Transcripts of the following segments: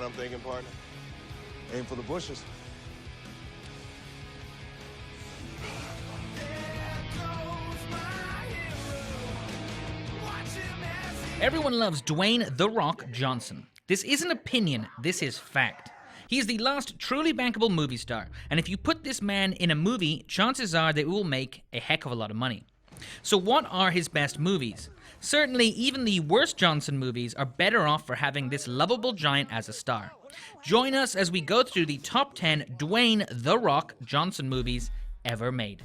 what I'm thinking, partner? Aim for the bushes. Everyone loves Dwayne The Rock Johnson. This isn't opinion, this is fact. He is the last truly bankable movie star, and if you put this man in a movie, chances are that it will make a heck of a lot of money. So what are his best movies? Certainly, even the worst Johnson movies are better off for having this lovable giant as a star. Join us as we go through the top 10 Dwayne The Rock Johnson movies ever made.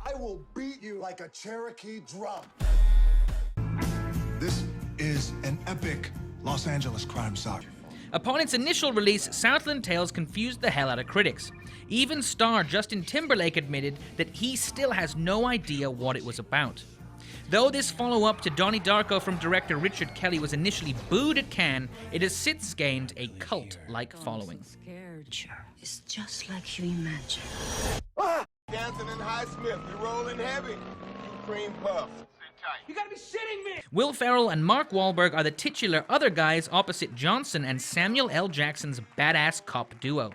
I will beat you like a Cherokee drum. This is an epic Los Angeles crime saga. Upon its initial release, Southland Tales confused the hell out of critics. Even star Justin Timberlake admitted that he still has no idea what it was about. Though this follow-up to Donnie Darko from director Richard Kelly was initially booed at Cannes, it has since gained a cult-like following. It's just like you imagine. Johnson and Highsmith, we rolling heavy. Cream puff. You gotta be shitting me! Will Ferrell and Mark Wahlberg are the titular other guys opposite Johnson and Samuel L. Jackson's badass cop duo.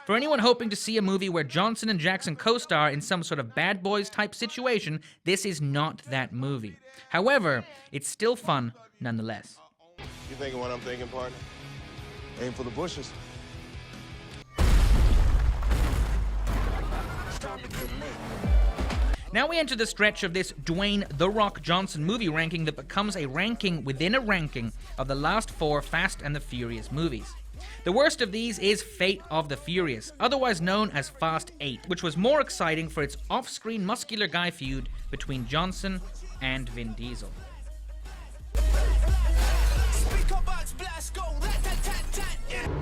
For anyone hoping to see a movie where Johnson and Jackson co-star in some sort of Bad Boys type situation, this is not that movie. However, it's still fun nonetheless. You thinking what I'm thinking, partner? Aim for the bushes. Now we enter the stretch of this Dwayne The Rock Johnson movie ranking that becomes a ranking within a ranking of the last 4 Fast and the Furious movies. The worst of these is Fate of the Furious, otherwise known as Fast 8, which was more exciting for its off-screen muscular guy feud between Johnson and Vin Diesel.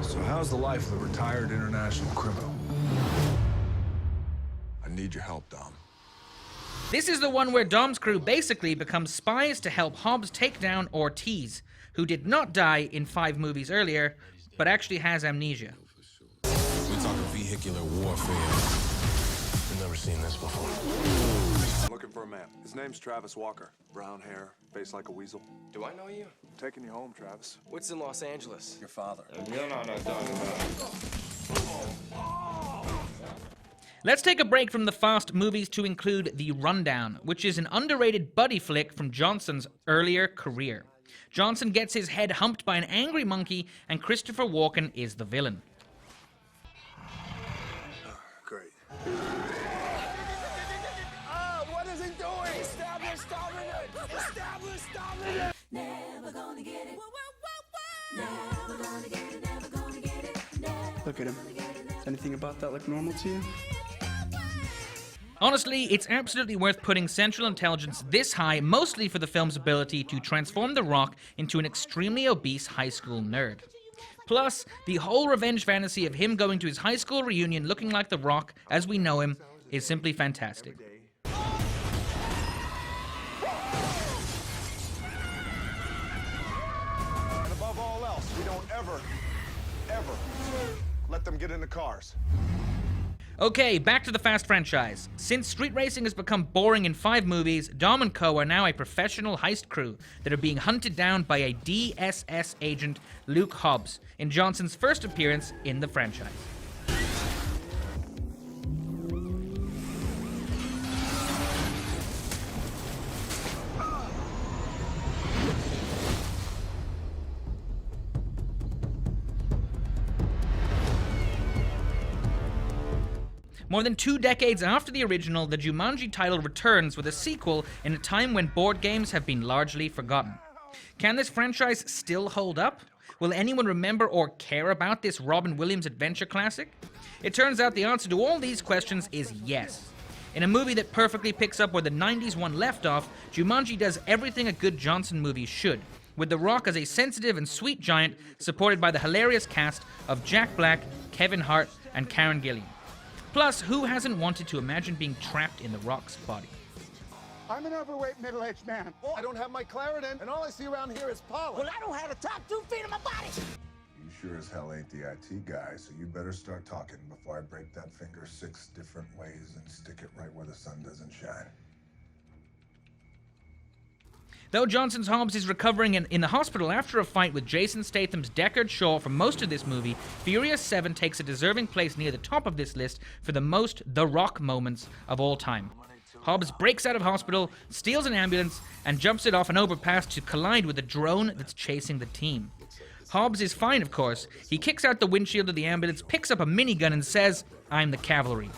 So how's the life of a retired international criminal? I need your help, Dom. This is the one where Dom's crew basically becomes spies to help Hobbs take down Ortiz, who did not die in 5 movies earlier, but actually has amnesia. We're talking vehicular warfare. I've never seen this before. I'm looking for a man. His name's Travis Walker. Brown hair, face like a weasel. Do I know you? I'm taking you home, Travis. What's in Los Angeles? Your father. Let's take a break from the Fast movies to include The Rundown, which is an underrated buddy flick from Johnson's earlier career. Johnson gets his head humped by an angry monkey, and Christopher Walken is the villain. Great. What is he doing? Establish dominance! Establish dominance! Never gonna get it. Never gonna get it, never gonna get it. Look at him. Does anything about that look normal to you? Honestly, it's absolutely worth putting Central Intelligence this high, mostly for the film's ability to transform The Rock into an extremely obese high school nerd. Plus, the whole revenge fantasy of him going to his high school reunion looking like The Rock, as we know him, is simply fantastic. And above all else, we don't ever let them get in the cars. Okay, back to the Fast franchise. Since street racing has become boring in 5 movies, Dom and Co. are now a professional heist crew that are being hunted down by a DSS agent, Luke Hobbs, in Johnson's first appearance in the franchise. More than 2 decades after the original, the Jumanji title returns with a sequel in a time when board games have been largely forgotten. Can this franchise still hold up? Will anyone remember or care about this Robin Williams adventure classic? It turns out the answer to all these questions is yes. In a movie that perfectly picks up where the 90s one left off, Jumanji does everything a good Johnson movie should, with The Rock as a sensitive and sweet giant supported by the hilarious cast of Jack Black, Kevin Hart, and Karen Gillan. Plus, who hasn't wanted to imagine being trapped in The Rock's body? I'm an overweight, middle-aged man. I don't have my Claritin, and all I see around here is pollen. Well, I don't have the top 2 feet of my body. You sure as hell ain't the IT guy, so you better start talking before I break that finger 6 different ways and stick it right where the sun doesn't shine. Though Johnson's Hobbs is recovering in the hospital after a fight with Jason Statham's Deckard Shaw for most of this movie, Furious 7 takes a deserving place near the top of this list for the most The Rock moments of all time. Hobbs breaks out of hospital, steals an ambulance, and jumps it off an overpass to collide with a drone that's chasing the team. Hobbs is fine, of course. He kicks out the windshield of the ambulance, picks up a minigun, and says, "I'm the cavalry."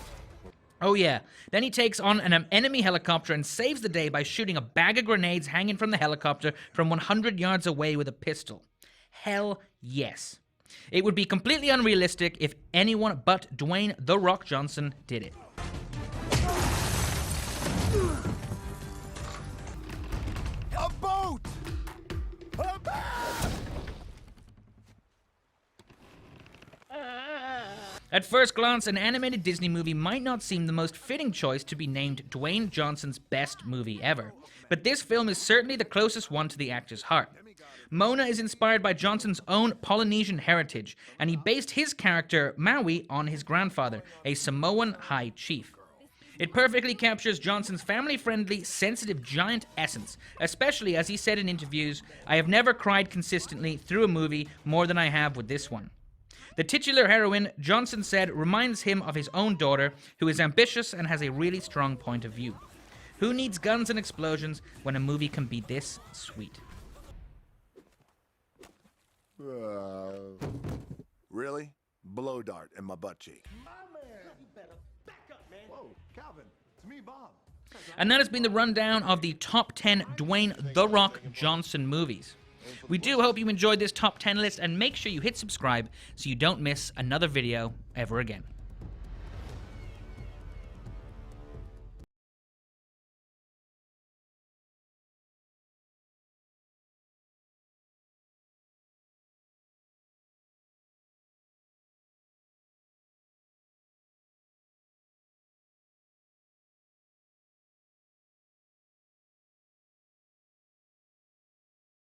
Oh yeah, then he takes on an enemy helicopter and saves the day by shooting a bag of grenades hanging from the helicopter from 100 yards away with a pistol. Hell yes. It would be completely unrealistic if anyone but Dwayne The Rock Johnson did it. A boat! A boat! At first glance, an animated Disney movie might not seem the most fitting choice to be named Dwayne Johnson's best movie ever, but this film is certainly the closest one to the actor's heart. Moana is inspired by Johnson's own Polynesian heritage, and he based his character, Maui, on his grandfather, a Samoan high chief. It perfectly captures Johnson's family-friendly, sensitive giant essence, especially as he said in interviews, "I have never cried consistently through a movie more than I have with this one." The titular heroine, Johnson said, reminds him of his own daughter, who is ambitious and has a really strong point of view. Who needs guns and explosions when a movie can be this sweet? Really? Blow dart in my butt cheek. Whoa, Calvin, it's me, Bob. And that has been the rundown of the top 10 Dwayne The Rock Johnson movies. We do hope you enjoyed this top 10 list, and make sure you hit subscribe so you don't miss another video ever again.